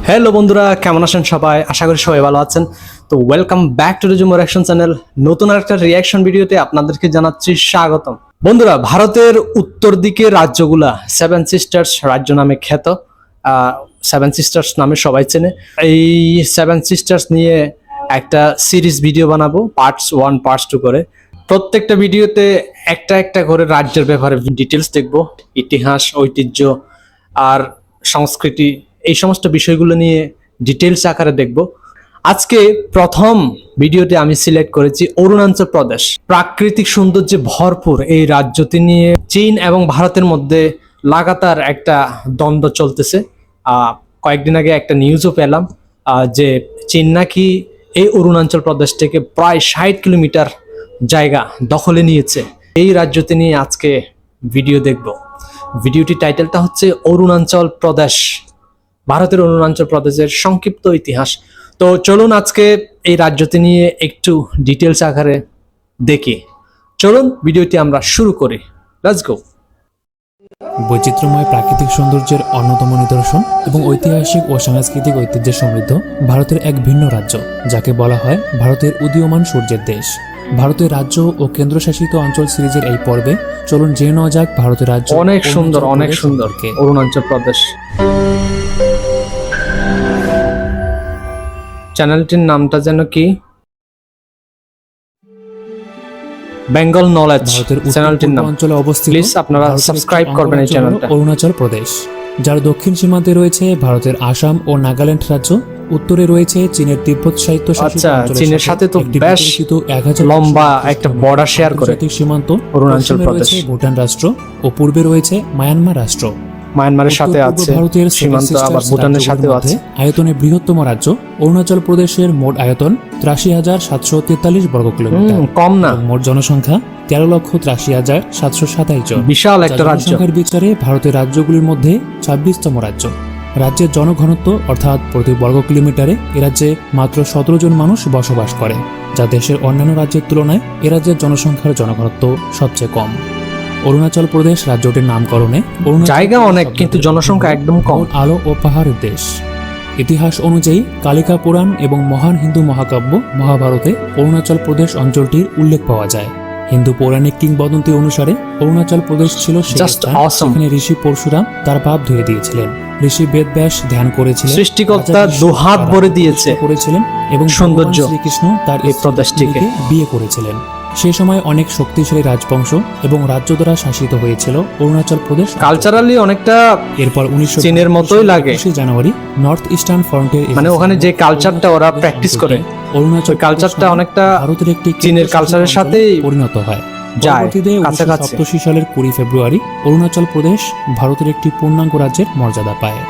Hello বন্ধুরা, কেমন আছেন সবাই? আশা করি সবাই ভালো আছেন। তো welcome back to Rijumo reaction channel. নতুন একটা রিঅ্যাকশন ভিডিওতে আপনাদেরকে জানাচ্ছি স্বাগতম। বন্ধুরা, ভারতের উত্তর দিকের রাজ্যগুলা সেভেন সিস্টার্স রাজ্য নামে খ্যাত। সেভেন সিস্টার্স নামে সবাই চেনে। এই সেভেন সিস্টার্স নিয়ে একটা সিরিজ ভিডিও বানাবো, পার্টস 1 পার্টস 2 করে। প্রত্যেকটা ভিডিওতে একটা একটা করে রাজ্যের ব্যাপারে ডিটেলস দেখবো, ইতিহাস, ঐতিহ্য আর সংস্কৃতি, এই সমস্ত বিষয়গুলো নিয়ে ডিটেলস আকারে দেখব। আজকে প্রথম ভিডিওতে আমি সিলেক্ট করেছি অরুণাচল প্রদেশ। প্রাকৃতিক সৌন্দর্যে ভরপুর এই রাজ্যটি নিয়ে চীন এবং ভারতের মধ্যে লাগাতার একটা দ্বন্দ্ব চলতেছে। কয়েকদিন আগে একটা নিউজও পেলাম যে চীন নাকি এই অরুণাচল প্রদেশ থেকে প্রায় 60 কিলোমিটার জায়গা দখলে নিয়েছে। এই রাজ্যটি নিয়ে আজকে ভিডিও দেখব। ভিডিওটির টাইটেলটা হচ্ছে অরুণাচল প্রদেশ, ভারতের অরুণাচল প্রদেশের সংক্ষিপ্ত ইতিহাস। তো চলুন আজকে এই রাজ্যটি নিয়ে একটু ডিটেলস আকারে দেখি। চলুন ভিডিওটি আমরা শুরু করি। Let's go. বৈচিত্র্যময় প্রাকৃতিক সৌন্দর্যের অন্যতম নিদর্শন এবং ঐতিহাসিক ও সাংস্কৃতিক ঐতিহ্যে সমৃদ্ধ ভারতের এক ভিন্ন রাজ্য, যাকে বলা হয় ভারতের উদীয়মান সূর্যের দেশ। ভারতের রাজ্য ও কেন্দ্রশাসিত অঞ্চল সিরিজের এই পর্বে চলুন জেনে নেওয়া যাক ভারতের রাজ্য অনেক সুন্দর অরুণাচল প্রদেশ। চ্যানেলটির নামটা যেন কি, বেঙ্গল নলেজ চ্যানেলটির নাম। অঞ্চলে অবস্থিত, প্লিজ আপনারা সাবস্ক্রাইব করবেন এই চ্যানেলটা। অরুণাচল প্রদেশ, যার দক্ষিণ সীমান্তে রয়েছে ভারতের আসাম ও নাগাল্যান্ড রাজ্য, উত্তরে রয়েছে চীনের তিব্বত সাহিত্য শাসিত অঞ্চলের চীনের সাথে তো বেশ 1000 লম্বা একটা বর্ডার শেয়ার করে সীমান্ত অরুণাচল প্রদেশ। ভুটান রাষ্ট্র ও পূর্বে রয়েছে মায়ানমার রাষ্ট্র। মায়ানমারের সাথে আছে ভারতের সীমান্ত, আবার ভুটানের সাথেও আছে। আয়তনে বৃহত্তম রাজ্য অরুণাচল প্রদেশের মোট আয়তন 83,743 বর্গ কিলোমিটার, কম না। মোট জনসংখ্যা 13,83,727 জন। বিশাল একটা রাজ্য। জনসংখ্যার বিচারে ভারতের রাজ্যগুলির মধ্যে 26তম রাজ্য। রাজ্যের জনঘনত্ব অর্থাৎ প্রতি বর্গ কিলোমিটারে এ রাজ্যে মাত্র 17 জন মানুষ বসবাস করে, যা দেশের অন্যান্য রাজ্যের তুলনায় এ রাজ্যের জনসংখ্যার জনঘনত্ব সবচেয়ে কম। অরুণাচল প্রদেশ রাজ্যটির নামকরণে জায়গা অনেক, কিন্তু জনসংখ্যা একদম কম। আলো ও পাহাড়ের দেশ। ইতিহাস অনুযায়ী কালিকা পুরাণ এবং মহান হিন্দু মহাকাব্য মহাভারতে অরুণাচল প্রদেশ অঞ্চলটির উল্লেখ পাওয়া যায়। হিন্দু পৌরাণিক কিংবদন্তি অনুসারে অরুণাচল প্রদেশ ছিল সেখানে ঋষি পরশুরাম তার পাপ ধুয়ে দিয়েছিলেন। ঋষি বেদব্যাস ধ্যান করেছিলেন, সৃষ্টিকর্তা দুহাত ভরে দিয়েছে করেছিলেন এবং সৌন্দর্য শ্রীকৃষ্ণ তার এই প্রদেশটিকে বিয়ে করেছিলেন। সে সময় অনেক শক্তিশালী রাজবংশ এবং রাজ্য দ্বারা শাসিত হয়েছিল অরুণাচল প্রদেশ। কালচারালি অনেকটা এরপর 1900 চীনের মতোই লাগে। জানুয়ারি নর্থ ইস্টার্ন ফ্রন্টিয়ার, মানে ওখানে যে কালচারটা ওরা প্র্যাকটিস করে, অরুণাচল কালচারটা অনেকটা ভারতের একটি চীনের কালচারের সাথে পরিণত হয়। পরবর্তীতে 1987 সালের 20 ফেব্রুয়ারি অরুণাচল প্রদেশ ভারতের একটি পূর্ণাঙ্গ রাজ্যের মর্যাদা পায়।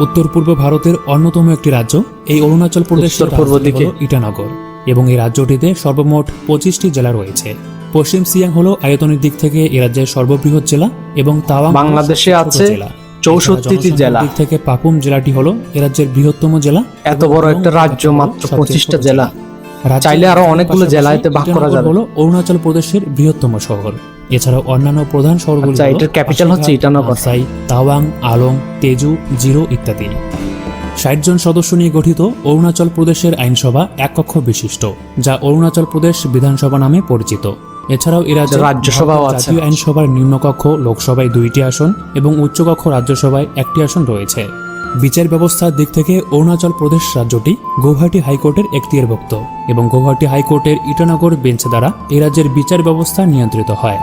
উত্তর পূর্ব ভারতের অন্যতম একটি রাজ্য এই অরুণাচল প্রদেশের পূর্ব দিকে ইটানগর, এবং এই রাজ্যটিতে সর্বমোট 25টি জেলা রয়েছে। পশ্চিম সিয়াং হলো আয়তনের দিক থেকে এ রাজ্যের সর্ববৃহৎ জেলা এবং তাওয়াং বাংলাদেশে আছে 64টি জেলা। দিক থেকে পাকুম জেলাটি হলো এ রাজ্যের বৃহত্তম জেলা। এত বড় একটা রাজ্য, মাত্র 25টা জেলা, চাইলে আরো অনেকগুলো জেলাতে ভাগ করা যাবে। হলো অরুণাচল প্রদেশের বৃহত্তম শহর। এছাড়াও অন্যান্য প্রধান শহরগুলো এটার ক্যাপিটাল হচ্ছে ইটানগর, তাওয়াং, আলং, তেজু, জিরো ইত্যাদি। 60 জন সদস্য নিয়ে গঠিত অরুণাচল প্রদেশের আইনসভা এক কক্ষ বিশিষ্ট, যা অরুণাচল প্রদেশ বিধানসভা নামে পরিচিত। এছাড়াও এ রাজ্যে রাজ্যসভাও আছে। জাতীয় আইনসভার নিম্নকক্ষ লোকসভায় 2টি আসন এবং উচ্চকক্ষ রাজ্যসভায় 1টি আসন রয়েছে। বিচার ব্যবস্থার দিক থেকে অরুণাচল প্রদেশ রাজ্যটি গৌহাটি হাইকোর্টের এখতিয়ারভুক্ত এবং গৌহাটি হাইকোর্টের ইটানগর বেঞ্চ দ্বারা এ রাজ্যের বিচার ব্যবস্থা নিয়ন্ত্রিত হয়।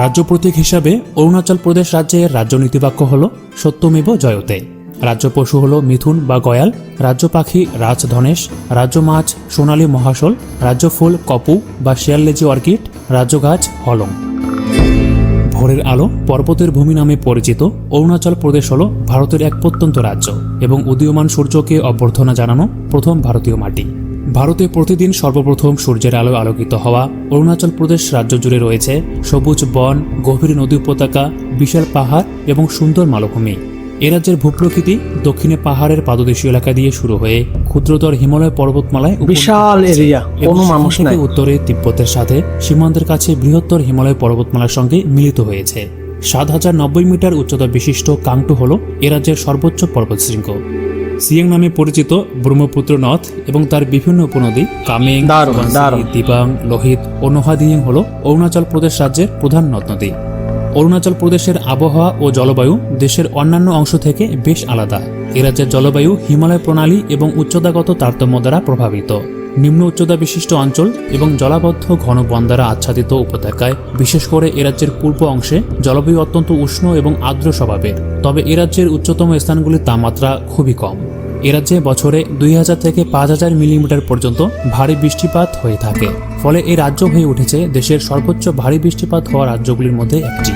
রাজ্য প্রতীক হিসাবে অরুণাচল প্রদেশ রাজ্যের রাজ্য নীতিবাক্য হল সত্যমেব জয়তে। রাজ্য পশু হল মিথুন বা গয়াল, রাজ্য পাখি রাজধনেশ, রাজ্য মাছ সোনালী মহাশোল, রাজ্য ফুল কপু বা শিয়াললেজি অর্কিড, রাজ্য গাছ হলং। ভোরের আলো পর্বতের ভূমি নামে পরিচিত অরুণাচল প্রদেশ হল ভারতের এক প্রত্যন্ত রাজ্য এবং উদীয়মান সূর্যকে অভ্যর্থনা জানানো প্রথম ভারতীয় মাটি। ভারতে প্রতিদিন সর্বপ্রথম সূর্যের আলো আলোকিত হওয়া অরুণাচল প্রদেশ রাজ্য জুড়ে রয়েছে সবুজ বন, গভীর নদী উপত্যকা, বিশাল পাহাড় এবং সুন্দর মালভূমি। এ রাজ্যের ভূপ্রকৃতি দক্ষিণে পাহাড়ের পাদদেশীয় এলাকা দিয়ে শুরু হয়ে ক্ষুদ্রতর হিমালয় পর্বতমালায় বিশাল এরিয়া, কোনো মানুষ নাই। উত্তরে তিব্বতের সাথে সীমান্তের কাছে বৃহত্তর হিমালয় পর্বতমালার সঙ্গে মিলিত হয়েছে। 7090 মিটার উচ্চতা বিশিষ্ট কাংটু হল এ রাজ্যের সর্বোচ্চ পর্বতশৃঙ্গ। সিয়াং নামে পরিচিত ব্রহ্মপুত্র নদ এবং তার বিভিন্ন উপনদী কামেং, দারুণ, সুবানসিরি, দারুণ। দিবাং, লোহিত ও নোহাদিয়াং হল অরুণাচল প্রদেশ রাজ্যের প্রধান নদ নদী। অরুণাচল প্রদেশের আবহাওয়া ও জলবায়ু দেশের অন্যান্য অংশ থেকে বেশ আলাদা। এ রাজ্যের জলবায়ু হিমালয় প্রণালী এবং উচ্চতাগত তারতম্য দ্বারা প্রভাবিত। নিম্ন উচ্চতা বিশিষ্ট অঞ্চল এবং জলাবদ্ধ ঘন বন দ্বারা আচ্ছাদিত উপত্যকায়, বিশেষ করে এ রাজ্যের পূর্ব অংশে জলবায়ু অত্যন্ত উষ্ণ এবং আর্দ্র স্বভাবের। তবে এ রাজ্যের উচ্চতম স্থানগুলির তাপমাত্রা খুবই কম। এ রাজ্যে বছরে 2000 থেকে 5000 মিলিমিটার পর্যন্ত ভারী বৃষ্টিপাত হয়ে থাকে। ফলে এই রাজ্য হয়ে উঠেছে দেশের সর্বোচ্চ ভারী বৃষ্টিপাত হওয়া রাজ্যগুলির মধ্যে একটি।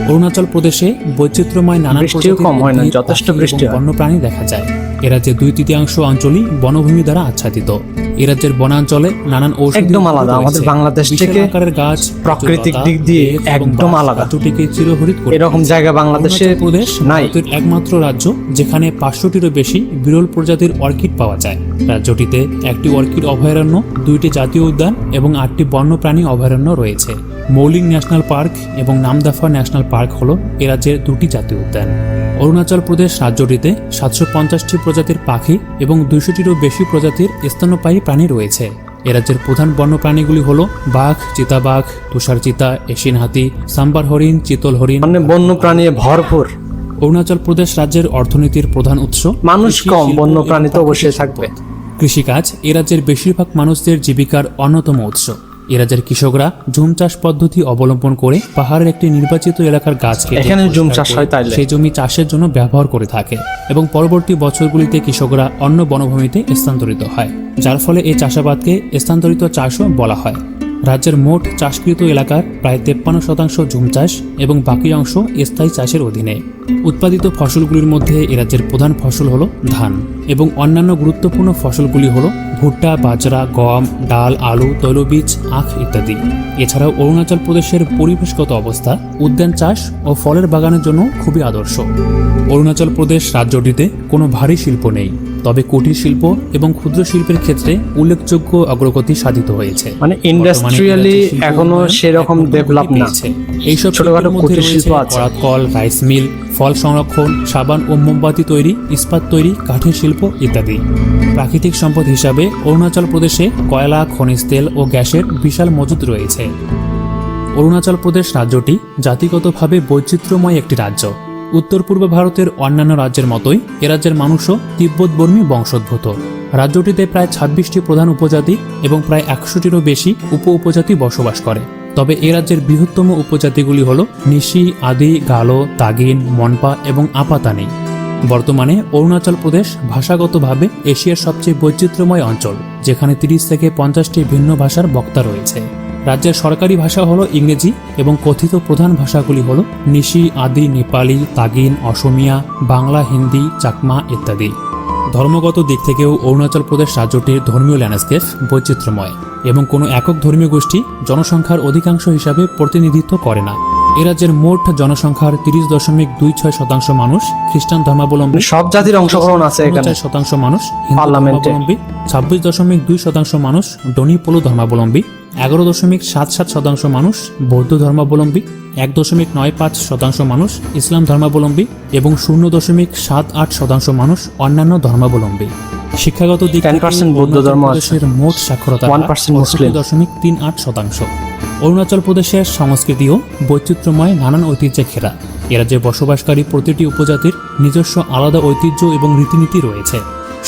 অরুণাচল প্রদেশে বৈচিত্র্যময় নানা বৃষ্টিও কম হয় না, যথেষ্ট বৃষ্টি হয়। বন্যপ্রাণী দেখা যায়। এ রাজ্যের 2/3 অঞ্চলই বনভূমি দ্বারা আচ্ছাদিত। এ রাজ্যের বনাঞ্চলে নানান ঔষধি একদম আলাদা, উদ্ভিদ আমাদের রয়েছে। বাংলাদেশ বিশাল থেকে আকারের গাছ, প্রাকৃতিক লতা, দিক দিয়ে বেত এবং একদম বাঁশ আলাদা। ধাতুটিকে চিরহরিত করে এরকম তুলেছে। জায়গা বাংলাদেশে অরুণাচল প্রদেশ নাই। ভারতের একমাত্র রাজ্য যেখানে 500টিরও বেশি বিরল প্রজাতির অর্কিড পাওয়া যায়। রাজ্যটিতে একটি অর্কিড অভয়ারণ্য, 2টি জাতীয় উদ্যান এবং 8টি বন্যপ্রাণী অভয়ারণ্য রয়েছে। মৌলিং ন্যাশনাল পার্ক এবং নামদাফা ন্যাশনাল পার্ক হল এ রাজ্যের 2টি জাতীয় উদ্যান। অরুণাচল প্রদেশ রাজ্যটিতে 750টি প্রজাতির পাখি এবং 200টিরও বেশি প্রজাতির স্তন্যপায়ী প্রাণী রয়েছে। এ রাজ্যের প্রধান বন্যপ্রাণীগুলি হল বাঘ, চিতাবাঘ, তুষার চিতা, এশিয়ান হাতি, সাম্বার হরিণ, চিতল হরিণ। মানে বন্যপ্রাণী ভরপুর। অরুণাচল প্রদেশ রাজ্যের অর্থনীতির প্রধান উৎস মানুষ কৃষি, কম, শিল্প বন্যপ্রাণী এবং তো অবশ্যই প্রাকৃতিক থাকবে। সম্পদ। কৃষিকাজ এ রাজ্যের বেশিরভাগ মানুষদের জীবিকার অন্যতম উৎস। এ রাজ্যের কৃষকরা ঝুম চাষ পদ্ধতি অবলম্বন করে পাহাড়ের একটি নির্বাচিত এলাকার গাছ কেটে এখানে ঝুম পরিষ্কার চাষ হয় করে তাইলে? সেই জমি চাষের জন্য ব্যবহার করে থাকে এবং পরবর্তী বছরগুলিতে কৃষকরা অন্য বনভূমিতে স্থানান্তরিত হয়, যার ফলে এই চাষাবাদকে স্থানান্তরিত চাষও বলা হয়। রাজ্যের মোট চাষকৃত এলাকার প্রায় 53% ঝুম চাষ এবং বাকি অংশ স্থায়ী চাষের অধীনে। উৎপাদিত ফসলগুলির মধ্যে এ রাজ্যের প্রধান ফসল হল ধান এবং অন্যান্য গুরুত্বপূর্ণ ফসলগুলি হল ভুট্টা, বাজরা, গম, ডাল, আলু, তৈলবীজ, আখ ইত্যাদি। এছাড়াও অরুণাচল প্রদেশের পরিবেশগত অবস্থা উদ্যান চাষ ও ফলের বাগানের জন্য খুবই আদর্শ। অরুণাচল প্রদেশ রাজ্যটিতে কোনো ভারী শিল্প নেই, তবে কুটির শিল্প এবং ক্ষুদ্র শিল্পের ক্ষেত্রে উল্লেখযোগ্য অগ্রগতি সাধিত হয়েছে। মানে ইন্ডাস্ট্রিয়ালি বর্তমানে শিল্প এখনো উন্নয়ন সেরকম এক ডেভেলপ গতি না। পেয়েছে। এইসব ছোটখাটো শিল্পের মধ্যে কুটির শিল্প রয়েছে আছে। করাতকল, রাইস মিল, ফল সংরক্ষণ, সাবান ও মোমবাতি তৈরি, ইস্পাত তৈরি, কাঠের শিল্প ইত্যাদি। প্রাকৃতিক সম্পদ হিসাবে অরুণাচল প্রদেশে কয়লা, খনিজ তেল ও গ্যাসের বিশাল মজুদ রয়েছে। অরুণাচল প্রদেশ রাজ্যটি জাতিগতভাবে বৈচিত্র্যময় একটি রাজ্য। উত্তর পূর্ব ভারতের অন্যান্য রাজ্যের মতোই এ রাজ্যের মানুষও তিব্বতবর্মী বংশোদ্ভূত। রাজ্যটিতে প্রায় 26টি প্রধান উপজাতি এবং প্রায় 100টিরও বেশি উপ উপজাতি বসবাস করে। তবে এ রাজ্যের বৃহত্তম উপজাতিগুলি হল নিশি, আদি, গালো, তাগিন, মনপা এবং আপাতানি। বর্তমানে অরুণাচল প্রদেশ ভাষাগতভাবে এশিয়ার সবচেয়ে বৈচিত্র্যময় অঞ্চল, যেখানে 30 থেকে 50টি ভিন্ন ভাষার বক্তা রয়েছে। রাজ্যের সরকারি ভাষা হলো ইংরেজি এবং কথিত প্রধান ভাষাগুলি হল নিশি, আদি, নেপালি, তাগিন, অসমিয়া, বাংলা, হিন্দি, চাকমা ইত্যাদি। ধর্মগত দিক থেকেও অরুণাচল প্রদেশ রাজ্যটির ধর্মীয় ল্যান্ডস্কেপ বৈচিত্র্যময় এবং কোনো একক ধর্মীয় গোষ্ঠী জনসংখ্যার অধিকাংশ হিসাবে প্রতিনিধিত্ব করে না। এ রাজ্যের মোট জনসংখ্যার 30.26% মানুষ খ্রিস্টান ধর্মাবলম্বী, সব জাতির অংশগ্রহণ আছে এখানে। 49% মানুষ হিন্দু পার্লামেন্টে। ধর্মাবলম্বী, 26.2% মানুষ ডনি পোলো ধর্মাবলম্বী, 11.77% মানুষ বৌদ্ধ ধর্মাবলম্বী, 1.95% মানুষ ইসলাম ধর্মাবলম্বী এবং 0.78% মানুষ অন্যান্য ধর্মাবলম্বী। শিক্ষাগত দিক থেকে 10% বৌদ্ধ ধর্ম আছে। প্রদেশের মোট সাক্ষরতা 1% মুসলিম। 68.38%। অরুণাচল প্রদেশের সংস্কৃতিও বৈচিত্র্যময় নানান ঐতিহ্যে ঘেরা। এ রাজ্যে বসবাসকারী প্রতিটি উপজাতির নিজস্ব আলাদা ঐতিহ্য এবং রীতিনীতি রয়েছে।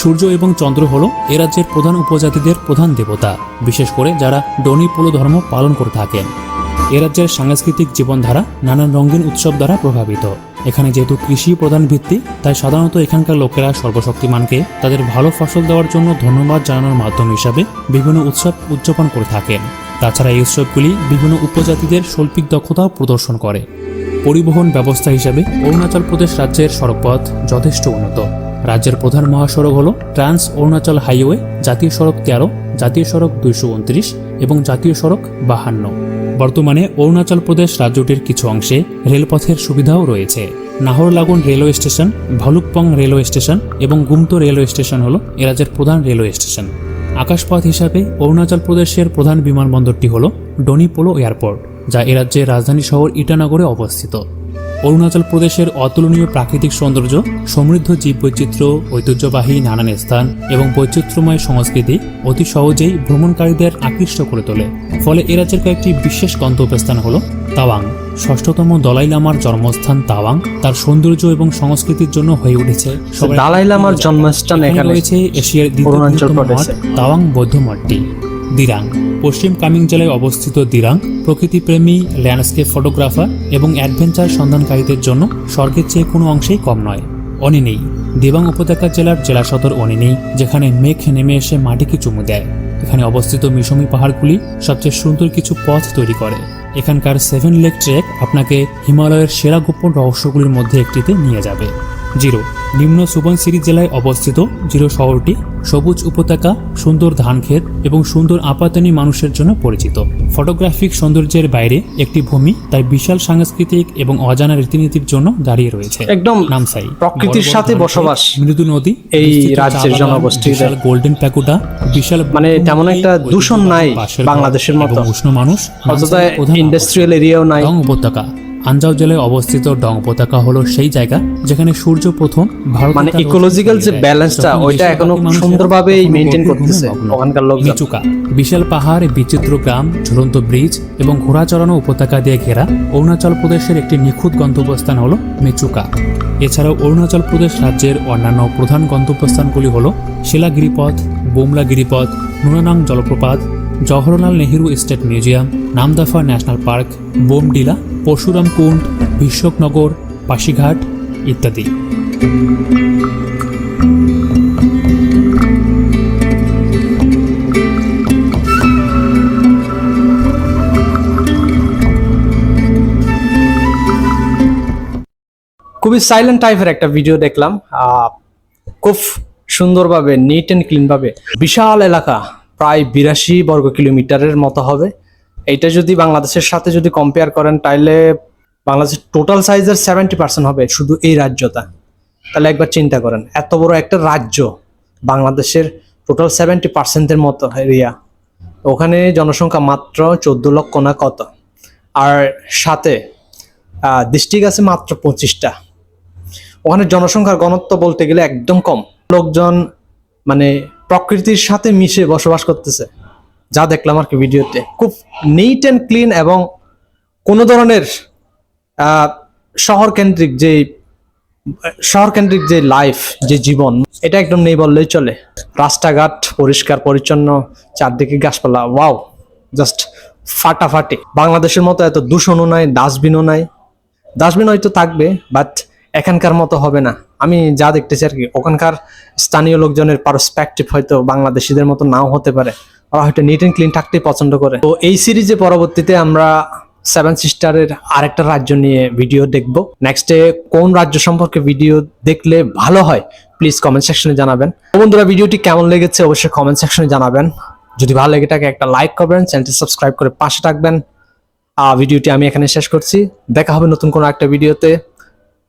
সূর্য এবং চন্দ্র হল এ রাজ্যের প্রধান উপজাতিদের প্রধান দেবতা, বিশেষ করে যারা ডনি পোলো ধর্ম পালন করে থাকেন। এ রাজ্যের সাংস্কৃতিক জীবনধারা নানান রঙিন উৎসব দ্বারা প্রভাবিত। এখানে যেহেতু কৃষি প্রধান ভিত্তি, তাই সাধারণত এখানকার লোকেরা সর্বশক্তিমানকে তাদের ভালো ফসল দেওয়ার জন্য ধন্যবাদ জানানোর মাধ্যম হিসাবে বিভিন্ন উৎসব উদযাপন করে থাকেন। তাছাড়া এই উৎসবগুলি বিভিন্ন উপজাতিদের শৈল্পিক দক্ষতাও প্রদর্শন করে। পরিবহন ব্যবস্থা হিসাবে অরুণাচল প্রদেশ রাজ্যের সড়কপথ যথেষ্ট উন্নত। রাজ্যের প্রধান মহাসড়ক হল ট্রান্স অরুণাচল হাইওয়ে, জাতীয় সড়ক 13, জাতীয় সড়ক 229 এবং জাতীয় সড়ক 52। বর্তমানে অরুণাচল প্রদেশ রাজ্যটির কিছু অংশে রেলপথের সুবিধাও রয়েছে। Naharlagun railway station, Bhalukpong railway station এবং গুমতো রেলওয়ে স্টেশন হল এ রাজ্যের প্রধান রেলওয়ে স্টেশন। আকাশপথ হিসাবে অরুণাচল প্রদেশের প্রধান বিমানবন্দরটি হল ডনি পোলো এয়ারপোর্ট, যা এ রাজ্যের রাজধানী শহর ইটানগরে অবস্থিত। অরুণাচল প্রদেশের অতুলনীয় প্রাকৃতিক সৌন্দর্য, সমৃদ্ধ জীববৈচিত্র্য, ঐতিহ্যবাহী নানান স্থান এবং বৈচিত্র্যময় সংস্কৃতি অতি সহজেই ভ্রমণকারীদের আকৃষ্ট করে তোলে। ফলে এ রাজ্যের কয়েকটি বিশেষ গন্তব্যস্থান হল তাওয়াং। ষষ্ঠতম দলাই লামার জন্মস্থান তাওয়াং তার সৌন্দর্য এবং সংস্কৃতির জন্য হয়ে উঠেছে সবার দালাই লামার জন্মস্থান এখানে রয়েছে এশিয়ার দ্বিতীয় অরুণাচল বৃহত্তম মঠ প্রদেশে। তাওয়াং বৌদ্ধ মঠটি। দিরাং পশ্চিম কামিং জেলায় অবস্থিত দিরাং প্রকৃতিপ্রেমী, ল্যান্ডস্কেপ ফটোগ্রাফার এবং অ্যাডভেঞ্চার সন্ধানকারীদের জন্য স্বর্গের চেয়ে কোনো অংশেই কম নয়। অনিনি দেবাং উপত্যকা জেলার জেলা সদর অনিনি, যেখানে মেঘ নেমে এসে মাটিকে চুমু দেয়। এখানে অবস্থিত মিশমি পাহাড়গুলি সবচেয়ে সুন্দর কিছু পথ তৈরি করে। এখানকার 7 লেক ট্রেক আপনাকে হিমালয়ের সেরা গোপন রহস্যগুলির মধ্যে একটিতে নিয়ে যাবে। জিরো নিম্ন সুবনসিরি জেলায় অবস্থিত জিরো শহরটি সবুজ উপত্যকা, সুন্দর ধানক্ষেত এবং সুন্দর আপাতনি মানুষের জন্য পরিচিত। ফটোগ্রাফিক সৌন্দর্যের বাইরে একটি ভূমি তার বিশাল সাংস্কৃতিক এবং অজানা রীতিনীতির জন্য দাঁড়িয়ে রয়েছে। একদম নামসাই প্রকৃতির বড় বড় সাথে ধানক্ষেত, বসবাস মৃদু নদী, এই বিস্তৃত চা রাজ্যের বাগান, জনগোষ্ঠীদের। বিশাল গোল্ডেন প্যাকুটা, বিশাল মানে তেমন একটা ঐতিহ্যবাহী দূষণ নাই বাঁশের ঘর বাংলাদেশের মতো। এবং উষ্ণ মানুষ। অথবা নামসাইয়ের প্রধান ইন্ডাস্ট্রিয়াল এরিয়াও নাই। ডং উপত্যকা আনজাও জেলায় অবস্থিত ডং উপত্যকা হলো সেই জায়গা যেখানে সূর্য প্রথম ভারত মানে ইকোলজিক্যাল যে ব্যালেন্সটা ওইটা এখনো সুন্দরভাবে মেইনটেইন করতেছে ওখানকার লোকজন। মিচুকা বিশাল পাহাড়, বিচিত্র গ্রাম, ঝুলন্ত ব্রিজ এবং ঘোড়া চড়ানো উপত্যকা দিয়ে ঘেরা অরুণাচল প্রদেশের একটি নিখুঁত গন্তব্যস্থান হলো মিচুকা। এছাড়াও অরুণাচল প্রদেশ রাজ্যের অন্যান্য প্রধান গন্তব্যস্থানগুলি হলো শিলা গিরিপথ, বুমলা গিরিপথ, নুনানাং জলপ্রপাত, Jawaharlal Nehru state museum, Namdapha national park, Bomdila, Parshuram Kund, Bishwakanagar, Pasighat ইত্যাদি। খুবই সাইলেন্ট টাইপের একটা ভিডিও দেখলাম, খুব সুন্দরভাবে নিট অ্যান্ড ক্লিন ভাবে। বিশাল এলাকা, প্রায় 82 বর্গ কিলোমিটারের মতো হবে। এইটা যদি বাংলাদেশের সাথে যদি কম্পেয়ার করেন তাহলে বাংলাদেশের টোটাল সাইজের 70% হবে শুধু এই রাজ্যটা। তাহলে একবার চিন্তা করেন, এত বড় একটা রাজ্য, বাংলাদেশের টোটাল 70%-এর মতো এরিয়া, ওখানে জনসংখ্যা মাত্র 14 লক্ষ না কত, আর সাথে ডিস্ট্রিক্ট আছে মাত্র 25টা। ওখানে জনসংখ্যার ঘনত্ব বলতে গেলে একদম কম। লোকজন মানে প্রকৃতির সাথে মিশে বসবাস করতেছে, যা দেখলাম আর কি ভিডিওতে। খুব নিট অ্যান্ড ক্লিন এবং কোনো ধরনের শহর কেন্দ্রিক যে লাইফ, যে জীবন, এটা একদম নেই বললেই চলে। রাস্তাঘাট পরিষ্কার পরিচ্ছন্ন, চারদিকে গাছপালা, ওয়াও, জাস্ট ফাটাফাটি। বাংলাদেশের মতো এত দূষণও নাই, ডাস্টবিনও নাই। ডাস্টবিন হয়তো থাকবে, বাট এখানকার মতো হবে না। আমি যা দেখতেছি আর কি, ওখানকার স্থানীয় লোকজনের পার্সপেক্টিভ হয়তো বাংলাদেশিদের মতো নাও হতে পারে। ওরা হয়তো নিট অ্যান্ড ক্লিন থাকতেই পছন্দ করে। তো এই সিরিজে পরবর্তীতে আমরা 7 সিস্টারের আরেকটা রাজ্য নিয়ে ভিডিও দেখব। নেক্সটে কোন রাজ্য সম্পর্কে ভিডিও দেখলে ভালো হয় প্লিজ কমেন্ট সেকশনে জানাবেন। বন্ধুরা, ভিডিওটি কেমন লেগেছে অবশ্যই কমেন্ট সেকশনে জানাবেন। যদি ভালো লেগে থাকে একটা লাইক করবেন, চ্যানেলটি সাবস্ক্রাইব করে পাশে থাকবেন। ভিডিওটি আমি এখানে শেষ করছি। দেখা হবে নতুন কোনো একটা ভিডিওতে।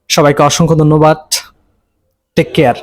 সবাইকে অসংখ্য ধন্যবাদ। Take care.